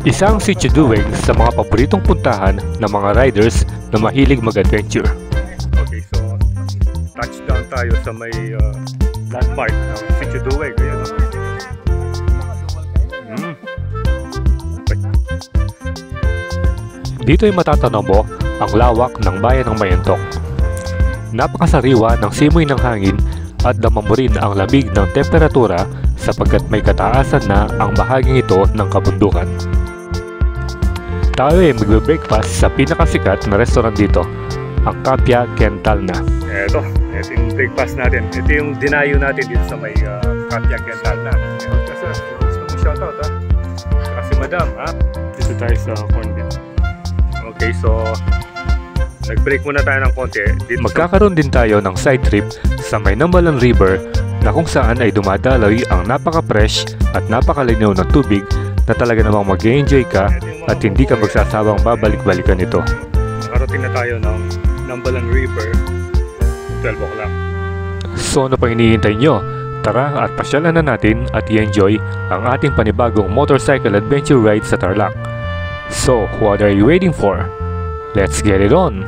Isang Sitio Duweg sa mga paboritong puntahan ng mga riders na mahilig mag-adventure. Okay, so touchdown tayo sa may landmark ng Sitio Duweg. Ayan, Dito ay matatanaw mo ang lawak ng bayan ng Mayentok. Napakasariwa ng simoy ng hangin at damang mo rin ang lamig ng temperatura sapagkat may kataasan na ang bahaging ito ng kabundukan. Tayo ay magbe-breakfast sa pinakasikat na restaurant dito, ang Kapia Kentalna. Ito yung breakfast natin. Ito yung dinayo natin dito sa may Kapia Kentalna. Kasi gusto mong shoutout ha? Kasi madam ha? Dito tayo sa corn beef. Okay, so nag-break muna tayo ng konti. Magkakaroon din tayo ng side trip sa may Nambalan River na kung saan ay dumadaloy ang napaka-fresh at napakalinaw ng tubig na talaga namang mag-enjoy ka at hindi ka magsasawang babalik-balikan ito. Nakarating na tayo ng Nambalan River 12 o'clock. So ano pang hinihintay nyo? Tara at pasyalan na natin at i-enjoy ang ating panibagong motorcycle adventure ride sa Tarlac. So what are you waiting for? Let's get it on!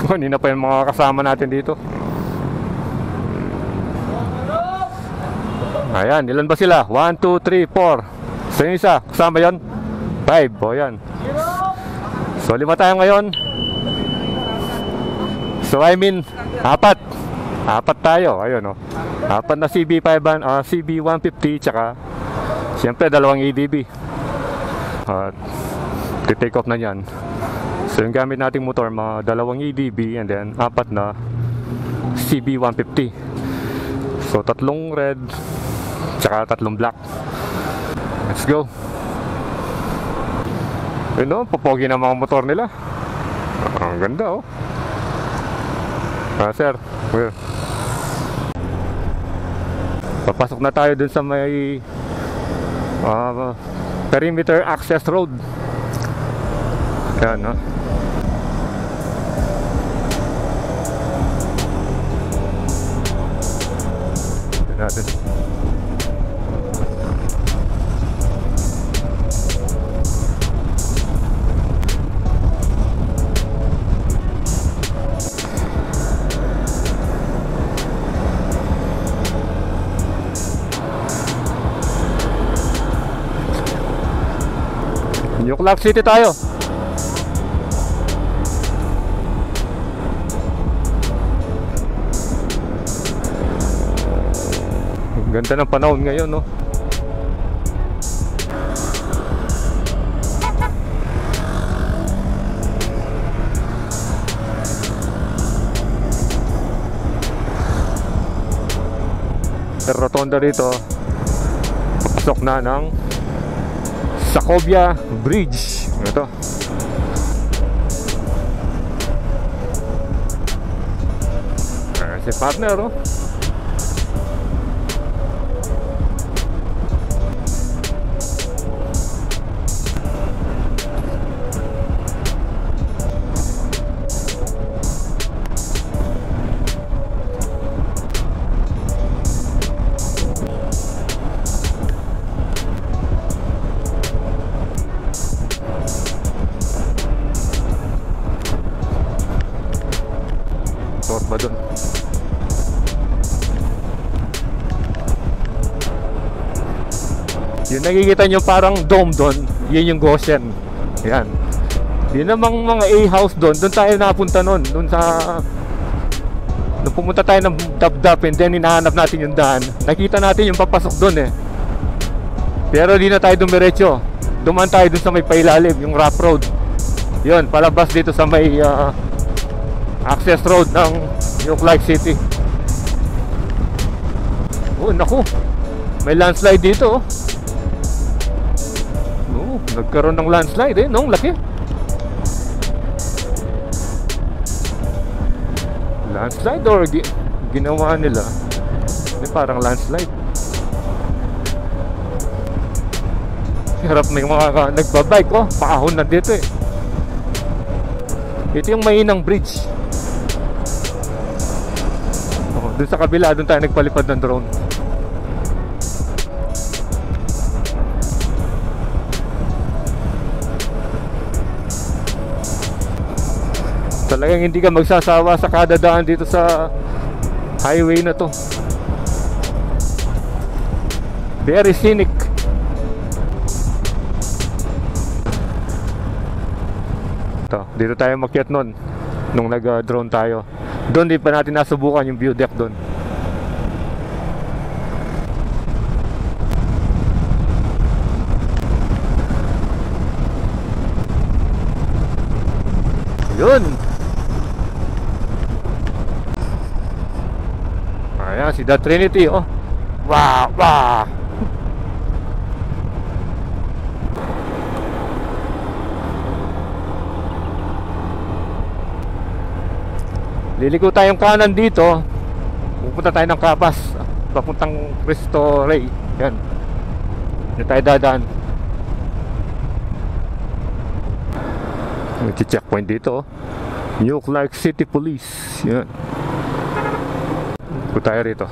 Kanina pa yung mga kasama natin dito. Ayan, ilan ba sila? 1, 2, 3, 4. So yung isa, kasama yun? 5, o yan. So 5 tayo ngayon. So I mean, 4 tayo, ayun o. 4 na CB150, tsaka siyempre 2 EDB. Take off na yan. So yung gamit nating motor, mga 2 EDB and then 4 na CB150. So 3 red, tsaka 3 black. Let's go. Yun o, popogi na mga motor nila. Ang ganda o. Sir, papasok na tayo dun sa may perimeter access road. Yan o. Natin. New Clark City tayo. Ganda ng panahon ngayon, no? Rotonda dito. Pasok na ng Sacobia Bridge. Ito. Si partner, no? Ba dun? Yung nakikita nyo parang dome doon, yun yung Goshen. Yan. Yun namang mga A-house doon tayo napunta noon. Doon sa nung pumunta tayo ng Dapdap and then hinahanap natin yung daan, nakita natin yung papasok doon eh. Pero di na tayo dumiretso. Dumaan tayo doon sa may pailalim, yung rough road. Yun, palabas dito sa may access road ng New Clark City. Oh, naku. May landslide dito. Oh, nagkaroon ng landslide eh, no? Laki. Landslide or ginawa nila? Parang landslide. Hirap may mga nagbabike, oh. Paahon na dito eh. Ito yung Mainang Bridge. Oh, dun sa kabila, dun tayo nagpalipad ng drone. Talagang hindi ka magsasawa sa kada daan dito sa highway na to. Very scenic. Ito, dito tayo makyat nun nung nag-drone tayo. Doon di pa natin nasubukan yung view deck doon. Yun. Ayan, si The Trinity, oh. Wow, wow. Liliko tayong kanan dito. Pupunta tayo ng Capas, papuntang Cristo Rey. Yan. Dito tayo dadaan. May checkpoint dito, oh. New Clark City Police. Yan. Punta tayo rito.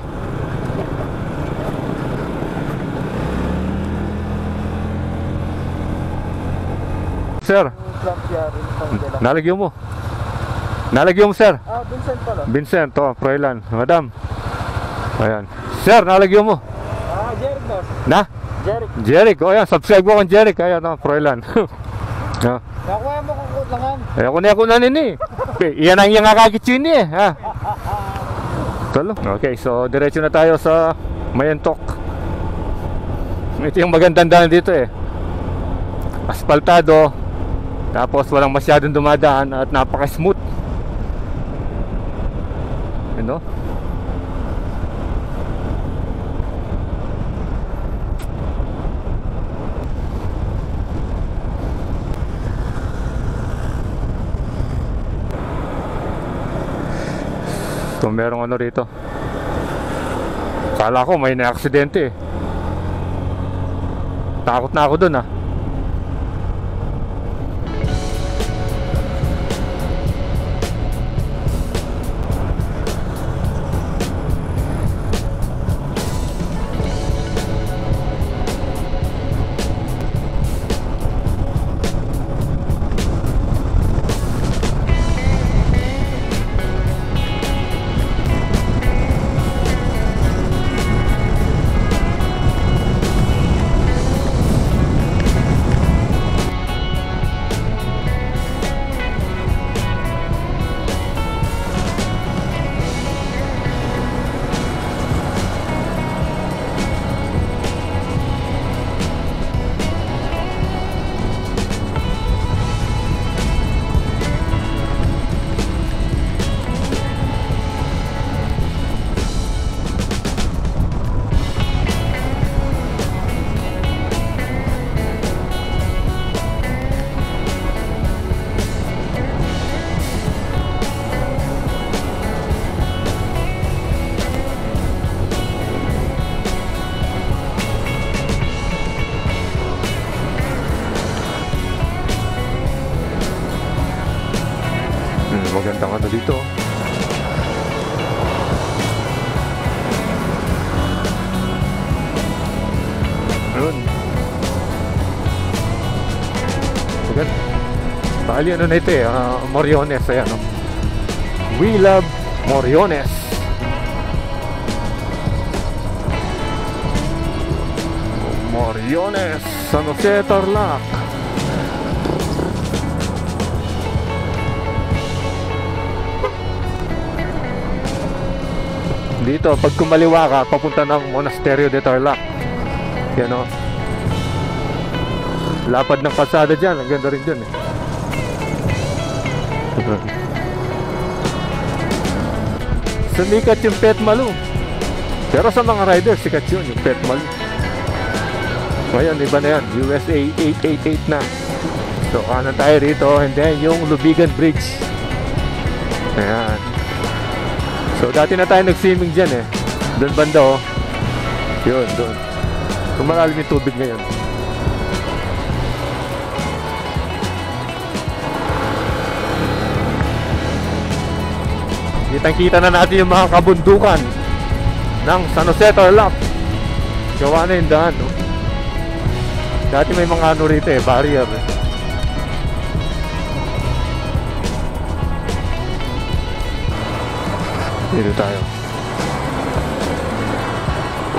Sir, nalagyan mo. Nalagyan mo, sir. Ah, Vincent pala. Vincent, to, Froilan. Madam. Ayan. Sir, nalagyan mo. Ah, Jeric boss. Na? Jeric. Jeric, oh yan, subscribe ko kang Jeric. Ayan, to, Froilan. Yeah. Nakuha mo kung kutlangan. Ay, ako na nini. Okay, iyan ang iyang akakitsini eh. Ha? Talo. Okay, so diretso na tayo sa Mayentok. Ito yung magandang daan dito eh. Aspaltado. Tapos walang masyadong dumadaan at napaka-smooth. You know? So merong ano rito. Kala ko may na-aksidente eh. Takot na ako dun ah. Magandang ano dito. Ayun. Maganda. Bali ano na ito eh, Moriones. Ayan, no? We love Moriones. Moriones, San Jose, Tarlac. Dito, pag kumaliwa ka, papunta ng Monasterio de Tarlac. Yan o. Lapad ng kalsada dyan. Ang ganda rin dyan eh. Sumikat yung Petmalu. Pero sa mga riders, sikat yun, yung Petmalu. Ngayon, iba na yan. USA 888 na. So, kanan tayo rito. And then, yung Lubigan Bridge. Ayan. So dati na tayo nag-swimming dyan eh. Doon banda oh. Yun, doon. Kumalalim yung tubig ngayon. Kitang-kita na natin yung mga kabundukan ng San Jose Tarlac. Gawa na yung daan, no? Dati may mga ano rito eh, barrier. Dito tayo.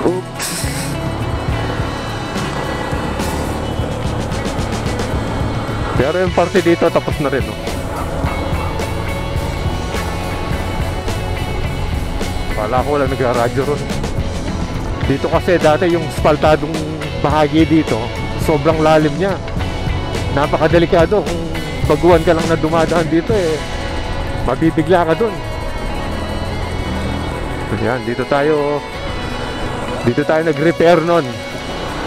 Oops. Pero yung parte dito tapos na rin, no? Wala ko lang nagra-radyo ron. Dito kasi dati yung spaltadong bahagi dito, sobrang lalim niya. Napakadelikado kung baguhan ka lang na dumadaan dito eh. Mabibigla ka dun. Yan, dito tayo nag-repair nun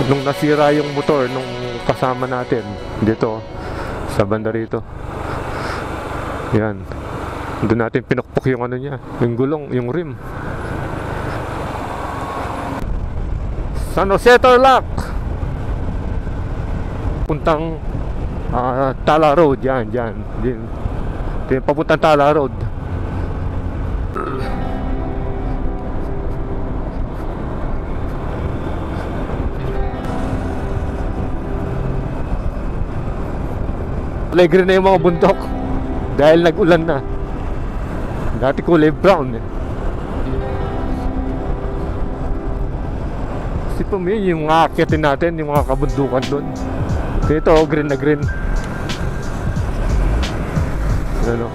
nung nasira yung motor nung kasama natin dito sa banda rito. Yan. Doon natin pinukpok yung ano niya, yung gulong, yung rim. San Jose Tarlac. Puntang Tala Road, yan. Din papuntang Tala Road. Alegre na yung mga bundok dahil nag-ulan na. Dati kulay brown eh. Sipa mo yun, yung mga akitin natin, yung mga kabundukan doon. Dito, green na green. Ano?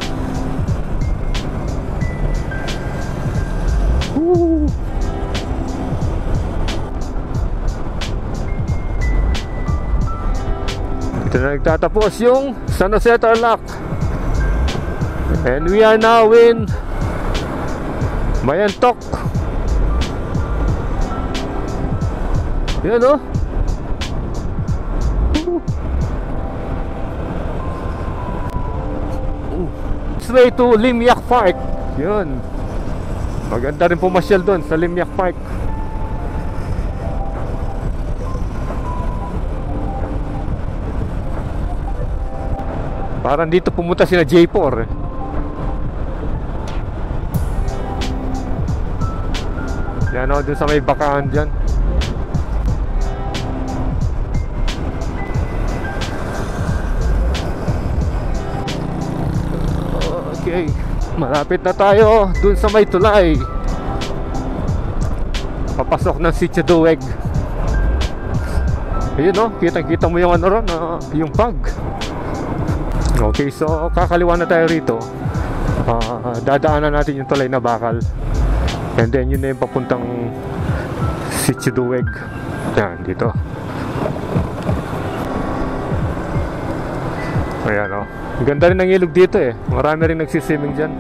Woo! Ito na nagtatapos yung San Jose Tarlac. And we are now in Mayantok. Yan o. This way to Limyak Park. Yun. Maganda rin pumasyal doon sa Limyak Park. Parang dito pumunta sila J4 eh. Yan o, dun sa may bakahan dyan. Okay, malapit na tayo dun sa may tulay. Papasok ng Sitio Duweg. Ayun o, kitang-kita mo yung ano ron, yung pag. Okay, so kakaliwa na tayo rito. Dadaanan natin yung tulay na bakal. And then yun na yung papuntang Sitio Duweg. Yan, dito. Ayan o. Ang ganda rin ng ilog dito eh. Marami rin nagsiswimming dyan.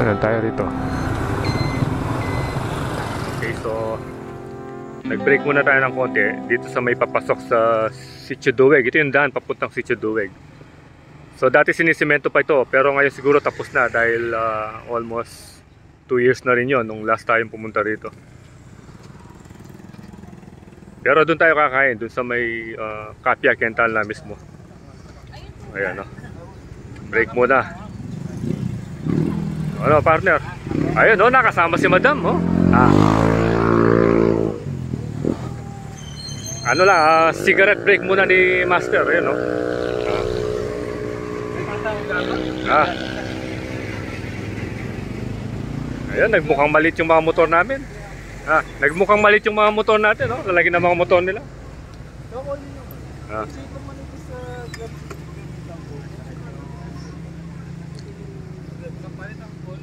Ayan tayo rito. So, nag-break muna tayo ng konti dito sa may papasok sa Sitio Duweg. Ito yung daan papuntang Sitio Duweg. So, dati sinisemento pa ito, pero ngayon siguro tapos na dahil almost 2 years na rin yun nung last time pumunta rito. Pero doon tayo kakain, doon sa may Kapia Kental na mismo. Ayan o. Break muna. Ano partner? Ayun o, nakasama si madam o. Ano lang, cigarette break muna ni Master, ayun no. Ayun, nagmukhang malit yung mga motor namin. Nagmukhang malit yung mga motor natin, no? Lalaki na mga motor nila.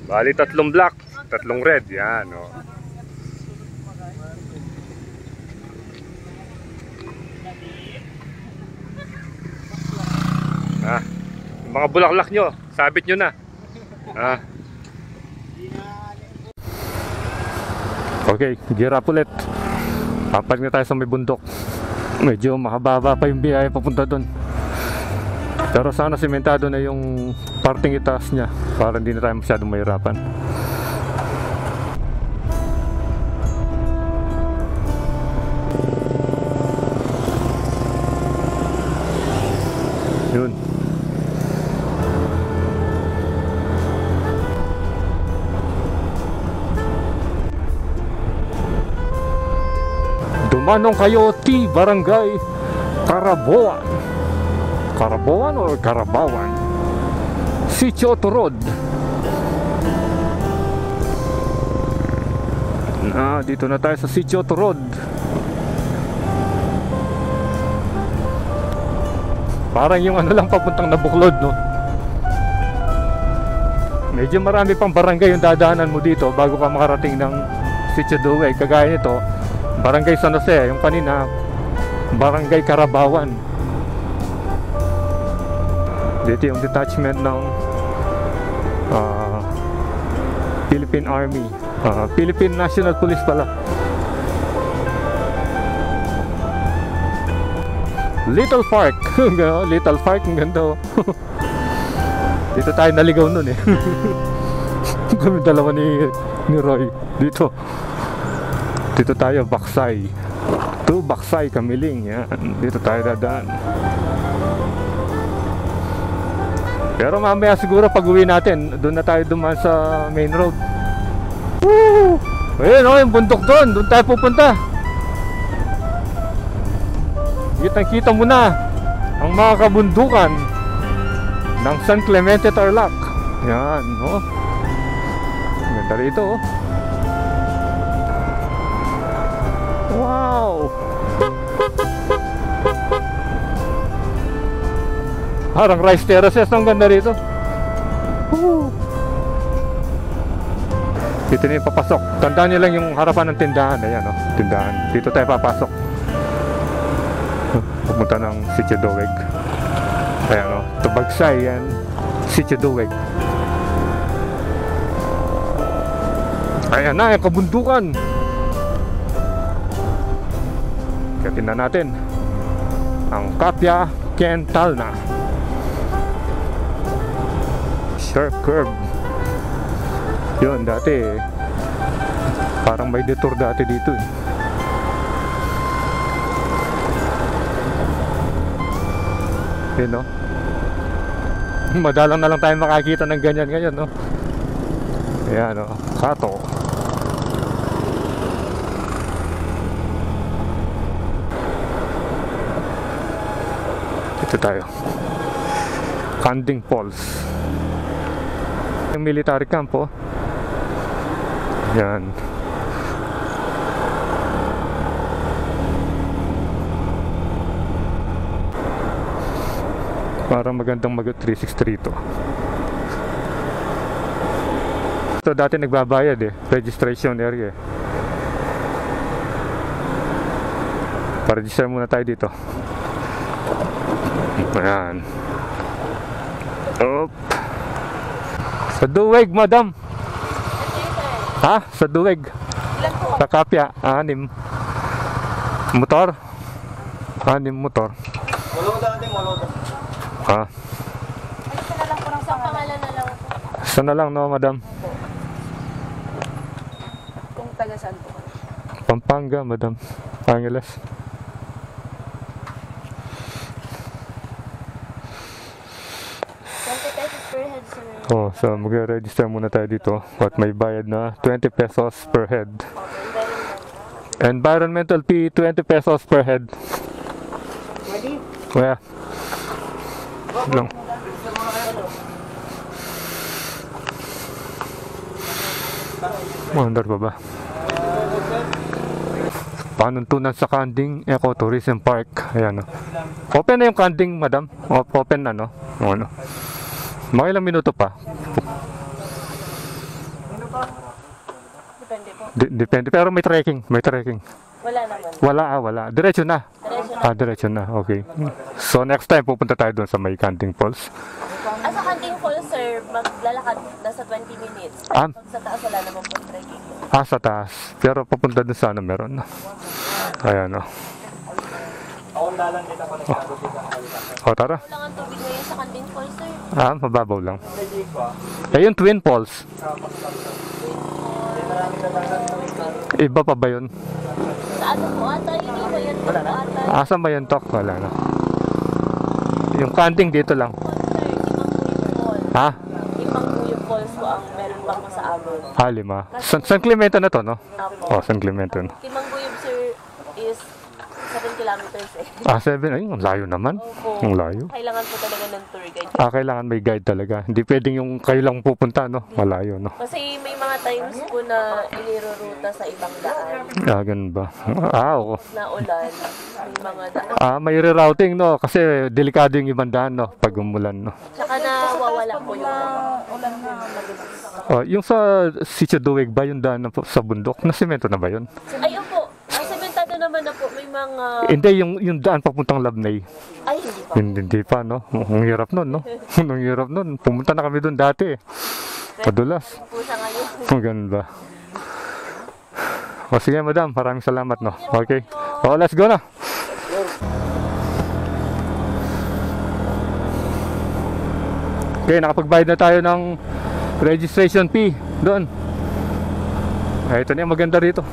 Bali 3 black, 3 red, yan no. Yung mga bulaklak nyo, sabit nyo na. Okay, gear up ulit. Papalit na tayo sa may bundok. Medyo makababa pa yung biyaya papunta doon. Pero sana sementado na yung parting itaas niya para hindi na tayo masyadong mahirapan. Manong Coyote, Barangay Caraboan. Caraboan or Carabawan? Sitio Turod. Dito na tayo sa Sitio Turod. Parang yung ano lang papuntang Nabuklod, no? Medyo marami pang barangay yung dadaanan mo dito bago ka makarating ng Sitio Duweg. Kagaya nito, Barangay San Jose. Yung kanina, Barangay Carabawan. Dito yung detachment ng Philippine Army, Philippine National Police pala. Little Park. Little Park, ang ganda, oh. Dito tayo naligaw nun eh. Kami dalawa ni Roy. Dito tayo, Baksay. To Baksay, Kamiling. Yan. Dito tayo dadaan. Pero mamaya siguro pag uwi natin, doon na tayo dumaan sa main road. Woo! Ayun, oh, yung bundok doon. Doon tayo pupunta. Kitang-kita mo na ang mga kabundukan ng San Clemente, Tarlac. Yan, no? Ganda rito, oh. Wow! Parang rice terraces, ang ganda rito. Woo! Dito na yung papasok. Tandaan nyo lang yung harapan ng tindahan. Ayan, oh, tindahan. Dito tayo papasok. Pupunta ng Sitio Duweg. Ayan, o, Tubagsay yan, Sitio Duweg. Ayan na, yung kabundukan. Kaya tingnan natin ang Kapia Kentalna. Sharp curve. Yun, dati parang may detour dati dito eh. Yun, no? Madalang na lang tayo makakita ng ganyan ngayon, no? Ayan, no? Kato. Dito tayo. Kanding Falls. Yung military camp, oh. Ayan. Parang magandang mag-363 to. Ito dati nagbabayad eh, registration area. Pa-register muna tayo dito. Ayan. Op. Sa Duweg, madam. Ha? Sa Duweg. Sa Kapia, 6. Motor? 6 motor. Ha? Isa na lang po ng isang pangalan na lang po. Isa na lang, no, madam? Kung taga saan po. Pampanga, madam. Angeles. $20 per head, sir. Oh, so mag-register muna tayo dito. At may bayad na 20 pesos per head. Environmental fee, 20 pesos per head. Ready? Yeah. Lang. Mandar pa ba? Panuntunan sa Kanding Ecotourism Park. Ayan, oh. Open na yung Kanding, madam? Open na, no? Ano? Mga ilang minuto pa? Depende po. Depende. Pero may trekking. May trekking. Wala naman. Wala. Diretso na. Diretso na. Diretso na. Okay. So next time pupunta tayo doon sa may Kanding Falls. Sa Kanding Falls, sir, maglalakad nasa 20 minutes. Ah? Pag sa taas, wala naman po trekking. Sa taas. Pero papunta doon sana meron. Ayan, oh. Tara. Wala ang tubig ngayon sa Kanding Falls, sir. Mababaw lang. Yung Twin Falls. Iba pa ba yun? Sa ano po ata, hindi ko yan po ata. Saan ba yun, Tok? Wala na. Yung Kanding dito lang. Sir, Imang Falls. Ha? Imang Falls po ang meron pa po sa amin. 5. San Clemente na to, no? Apo. San Clemente na. Timang Guyub, sir, is 7 kilometers eh. 7, ay, ang layo naman. Opo. Ang layo. Kailangan po talaga ng tour guide. Kailangan may guide talaga. Hindi pwedeng yung kayo lang pupunta, no? Malayo, no? Kasi may mga times po na iniruruta sa ibang daan. Ganun ba? Oo. Na ulan, may mga daan. May rerouting, no? Kasi delikado yung ibang daan, no? Pag umulan, no? Tsaka nawawala po yung ulan na mabilis. Yung sa Sitio Duweg ba, yung daan sa bundok? Nasimento na ba yun? Ayun po, ang sementado naman na po, may mga... Hindi, yung daan papuntang Labnay. Ay, hindi pa. Hindi pa, no? Ang hirap nun, no? Ang hirap nun. Pumunta na kami doon dati. Padulas. Po siya ngayon. Ang ganda. Sige, madam. Maraming salamat, no? Okay. Let's go na. Okay, nakapagbayad na tayo ng registration fee doon. Ito na yung maganda rito.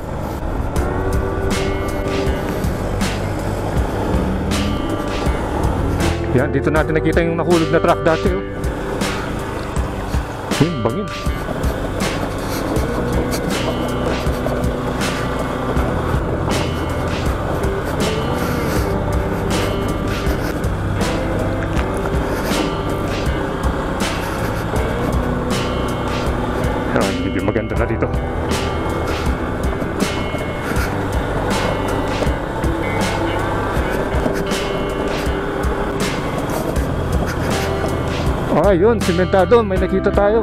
Yan, dito natin nakita yung nahulog na truck dati. Bangin. Hindi maganda na dito. Yun, simentado, may nakita tayo.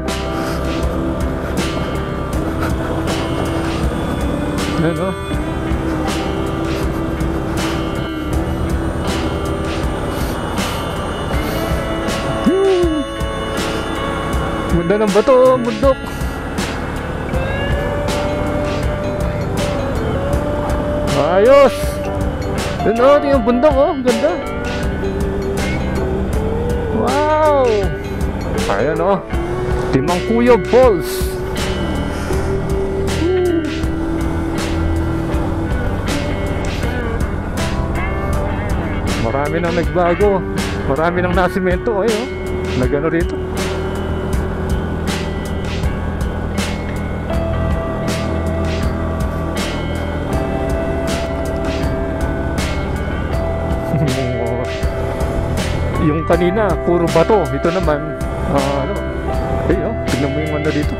Ano? Ganda ng bato, bundok. Ayos. Yun yung bundok, ganda. Wow. Ayan, Timangkuyog Falls. Marami nang nagbago. Marami nang nasimento. Nagano rito. Yung kanina, puro bato. Ito naman, tignan mo yung ano dito.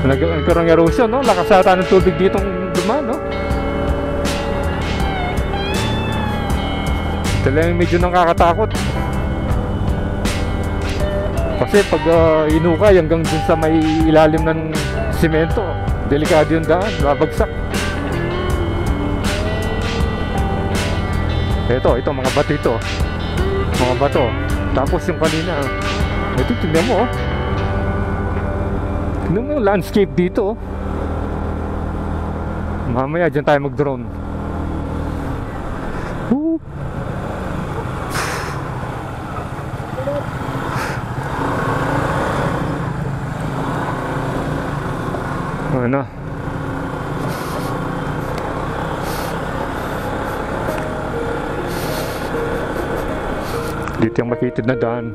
Nagkaroon ng erosion, no? Lakas ata ng tubig ditong dumaan, no? Talagang medyo nakakatakot. Kasi pag inukay hanggang dun sa may ilalim ng simento, delikado yung daan, babagsak. Ito, mga bato ito. Mga bato. Tapos yung kanina, ito, tignan mo, tignan mo yung landscape dito, Mamaya dyan tayo mag-drone. Ano? Dito yung makitid na daan.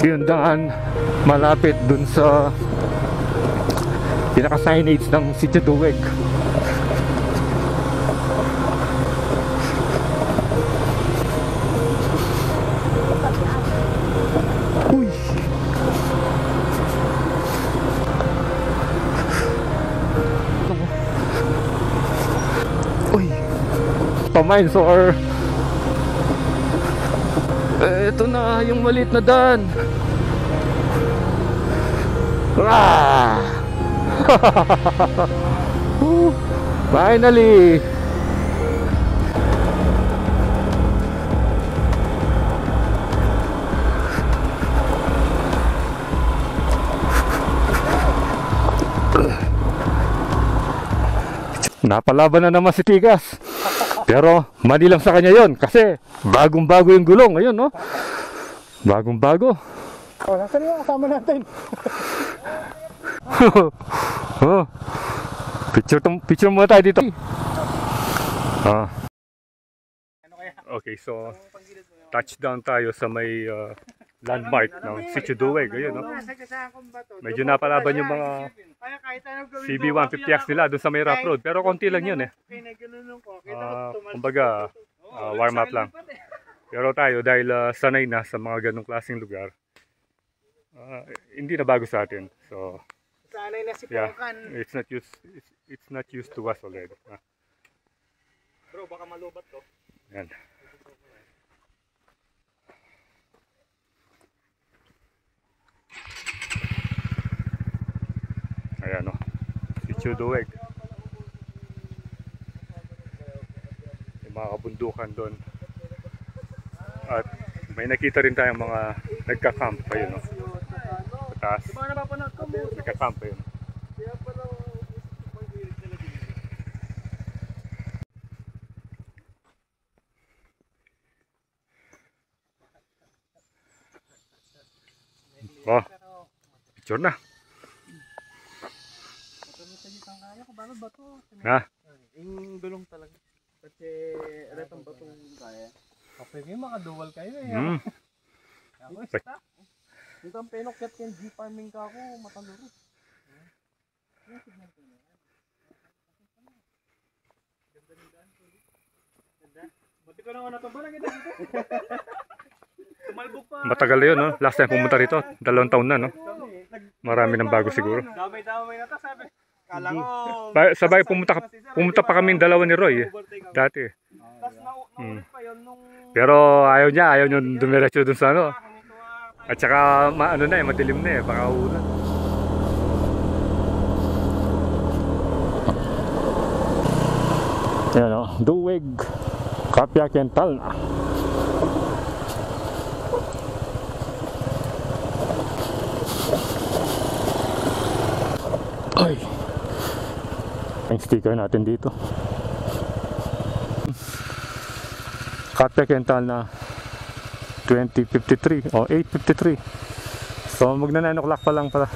Ito yung daan malapit dun sa pinaka-signage ng Sitio Duweg. Uy! Uy! Pamines or ito na yung maliit na daan. Finally. Napalaban na naman si Tigas. Pero mali lang sa kanya yon kasi bagong-bago yung gulong. Ayun, no? Bagong-bago. Oh, nasaan yung kasama natin? Oh. Picture muna tayo dito. Okay, so touchdown tayo sa may landmark ng Sitio Duweg. Ayun, no? Medyo napalaban yung mga CB150X nila doon sa may rough road. Pero konti lang yun eh. Kumbaga, warm up lang. Pero tayo, dahil sanay na sa mga ganong klaseng lugar, hindi na bago sa atin. So, Sanay na si yeah, Pokan. it's not used to us already. Bro, baka malubat to. Yan. Ayan, no? Sitio Duweg. May mga kabundukan doon. At may nakita rin tayong mga nagka-camp. Ayun, no? Taas. Nagka-camp. Ayun. Oh, picture na. Ha? Yung gulong talaga. Kasi retong batong kaya. Kapag yung makaduwal kayo eh. Ako isa. Dito ang penokyat yung G-farming ka ako, mataluro. Buti ko naman natambalan kita dito. Matagal na yun, no? Last time pumunta rito, 2 taon na, no? Marami ng bago siguro. Damay-damay na to, sabi. Kala ko... Sabay pumunta pa kami dalawa ni Roy, dati. Naulit pa yun nung... Pero ayaw niya dumiretso dun sa ano. At saka ano na eh, madilim na eh, baka ulan. Yan o, Duweg, Kapia Kental na. Ay, ang sticker natin dito. Kapia Kental na 2053 o 853. So magna 9 o'clock pa lang pala.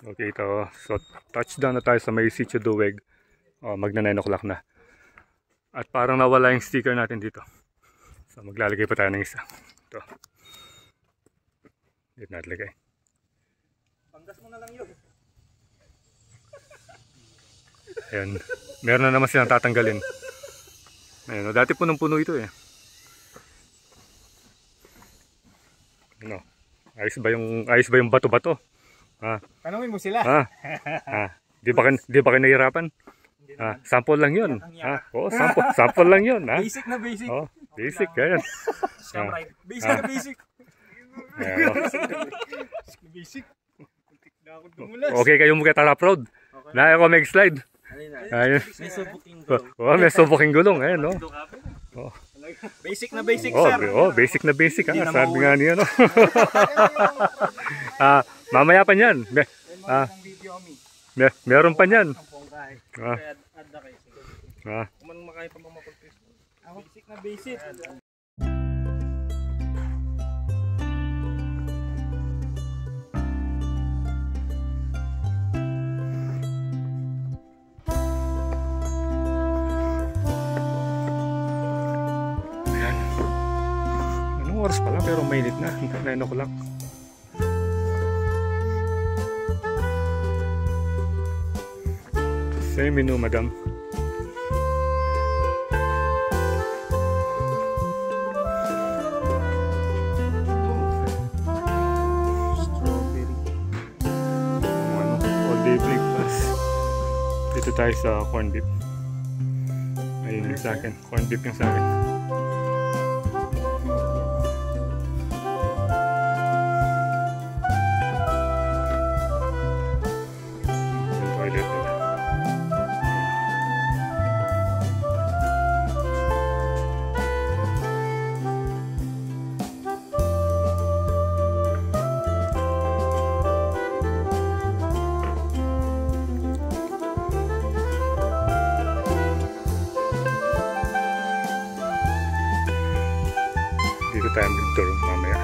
Okay, ito. So touchdown na tayo sa may Sitio Duweg. Magna 9 o'clock na. At parang nawala yung sticker natin dito. So maglalagay pa tayo ng isa. Ito. Dito natin lagay. Panggas mo na lang yun. Ayan. Meron na naman silang tatanggalin. Ayan, dati punong-puno ito eh. Ano? Ayos ba yung bato-bato? Tanungin mo sila. Di ba kayo nahihirapan? Sample lang 'yun. Oo, sample lang 'yun, ha. Basic na basic. Oh, basic yan. Scam ride. Basic na basic. Basic. Okay kayo mukha tala proud. Na ako mag-slide. Ayun. May subuking gulong. May subuking gulong, ayun, no. Basic na basic, sir. Basic na basic, ha. Sabi nga niya, no. Mamaya pa niyan. Meron pa niyan. Kuman makaya pa mamakultis. Basic na basic. Oras pa lang pero mainit na, 9 o'clock. Same menu, madam. All day breakfast. Dito tayo sa corn beef. Ayun yung sa akin, corn beef yung sa akin. Dito tayo mag-tour mamaya.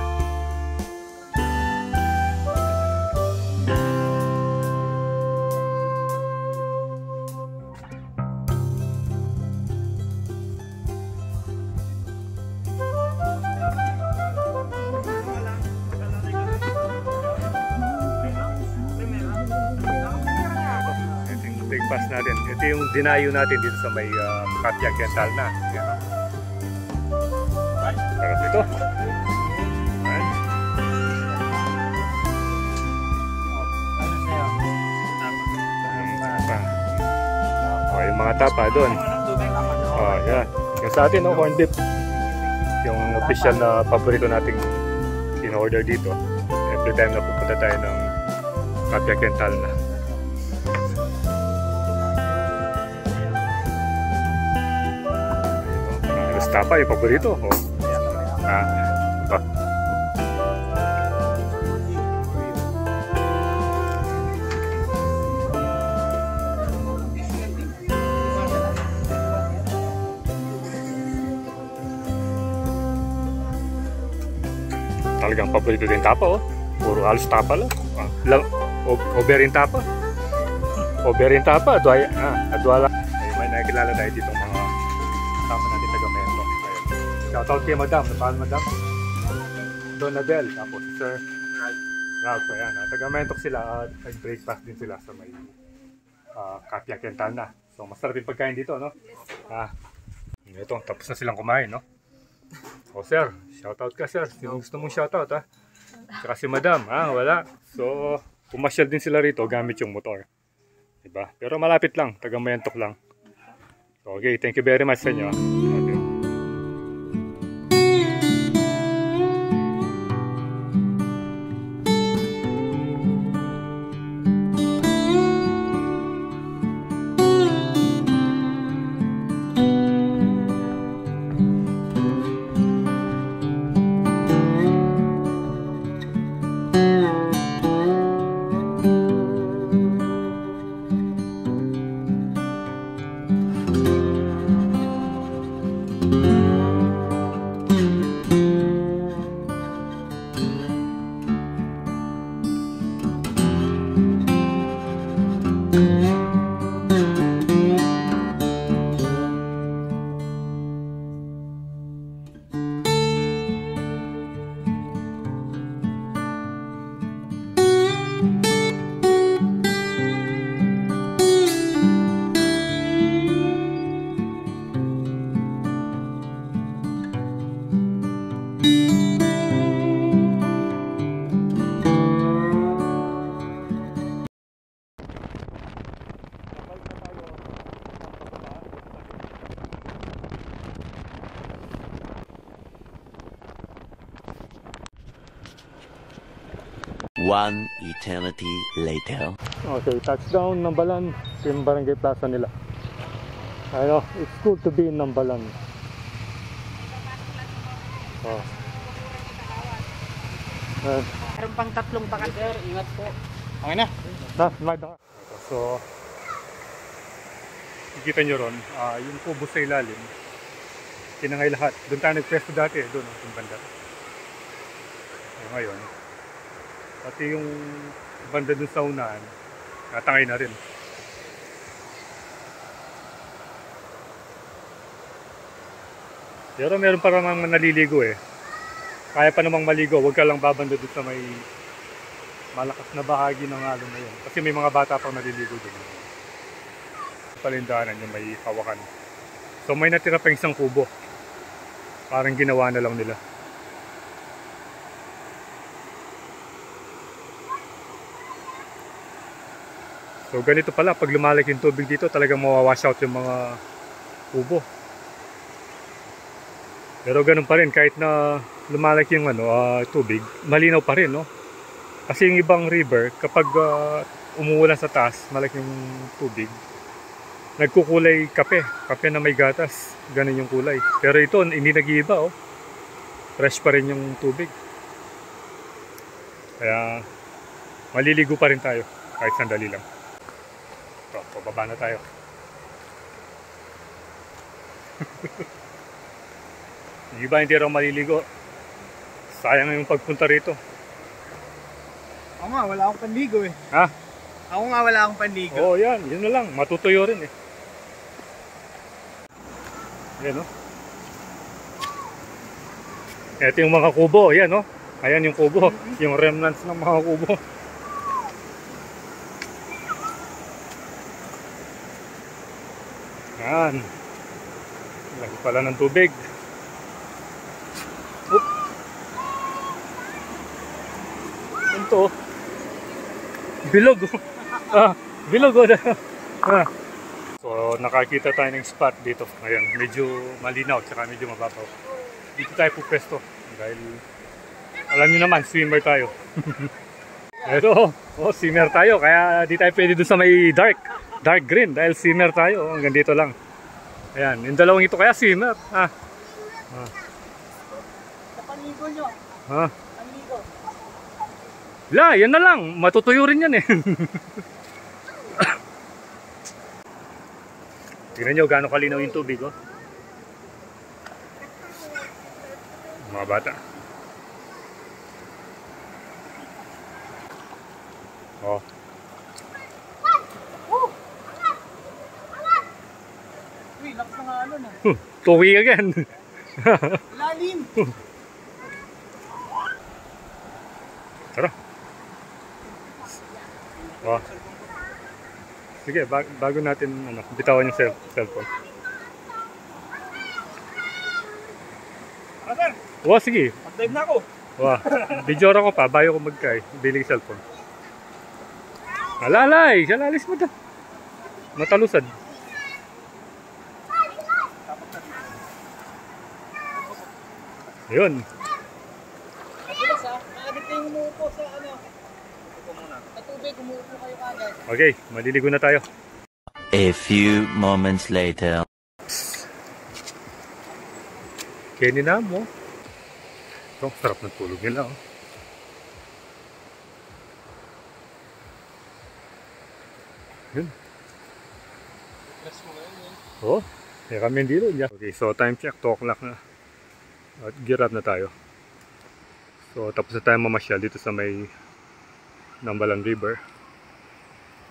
pass natin. Ito yung dinayo natin dito sa may Kapia Quentalna. Yan, no? Sarap ito. Ayan. Yung mga tapa doon. Yan. Yung sa atin, corned beef. Yung official na paborito nating in-order dito. Every time na pupunta tayo ng Kapia Quentalna. Halos tapa, yung paborito. Ito. Talagang paborito din tapa, oh. Puro halos tapa lang. Overin tapa. Overin tapa. Adwala. May nakilala tayo dito mga tama natin taga-Mento. Shoutout kay Madam. Napahal Madam? Donabel. Tapos Sir Ralph. Ayan. Taga-Mentok sila at nag-breakfast din sila sa may Kapia Quentalna. So masarap yung pagkain dito, no? Ito. Tapos na silang kumain, no? O sir, shoutout ka sir. Sino gusto mong shoutout ha? Saka si madam, wala. So, pumasyal din sila rito gamit yung motor. Diba? Pero malapit lang, taga Mayantok lang. So, okay, thank you very much sa inyo. Okay. One eternity later. Okay, touchdown Nambalan. Yung barangay plaza nila. I know, it's cool to be in Nambalan. Meron pang 3 bakan. Sir, ingat po. Okay na. So, nakikita nyo ron, yung kubo sa ilalim, tinangay lahat. Doon tayo nagpresto dati, doon, yung banda. Ngayon, pati yung banda doon sa unahan, natangay na rin. Pero meron pa namang naliligo eh. Kaya pa namang maligo, huwag ka lang babanda doon sa may malakas na bahagi ng alon na yun. Kasi may mga bata pang naliligo doon. Palindaanan yung may hawakan. So may natira pa isang kubo. Parang ginawa na lang nila. So ganito pala, pag lumalaki yung tubig dito, talagang mawawash out yung mga kubo. Pero ganun pa rin, kahit na lumalaki yung tubig, malinaw pa rin, no? Kasi yung ibang river, kapag umuulan sa taas, malaking tubig, nagkukulay kape. Kape na may gatas. Ganun yung kulay. Pero ito, hindi nag-iiba, oh. Fresh pa rin yung tubig. Kaya, maliligo pa rin tayo. Kahit sandali lang. So, pababa na tayo. Yung iba hindi raw maliligo. Sayang yung pagpunta rito. Ako nga, wala akong panligo eh. Ha? Ako nga, wala akong panligo. Oo, yan. Yun na lang. Matutuyo rin eh. Yan, oh. Ito yung mga kubo. Yan, oh. Ayan yung kubo. Yung remnants ng mga kubo. Yan. Lagi pala ng tubig. Oop. Ito. Bilog. Bilog. So, nakakita tayo ng spot dito. Ayan, medyo malinaw, tsaka medyo mababaw. Dito tayo pupesto. Dahil, alam nyo naman, swimmer tayo. Ito, swimmer tayo. Kaya di tayo pwede doon sa may dark green. Dahil swimmer tayo. Hanggang dito lang. Ayan, yung dalawang ito kaya swimmer. Sa panigo nyo. Panigo. Yan na lang. Matutuyo rin yan eh. Tingnan nyo gaano kalinaw yung tubig, oh. Mga bata. Oh. Uy, lakas na nga alon Tuwi again. Lalim! Tara. Oh. Sige, bago natin bitawan yung cellphone. Sir, Sige. mag-dive na ako. Video ko pa, bayo ko magkay. Biling cellphone. Alalay! Alalis mo ta. Matalusan. Yun. Mabilis maabit na yung umuupo sa Upo muna. Sa tubig, umuupo kayo kagad. Okay, maliligo na tayo. A few moments later. Kenny na mo. Ito, sarap ng tulog nila, oh. Yun. Oh, kaya kami dito. Okay, so time check, 2 o'clock na. At gear up na tayo. So, tapos na tayo mamasyal dito sa may Nambalan River.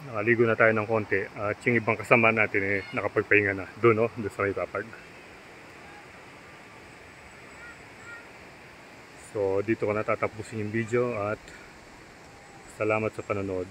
Nakaligo na tayo ng konti. At yung ibang kasama natin nakapagpahinga na. Doon, doon sa may papag. So, dito ko natatapusin yung video at salamat sa panonood.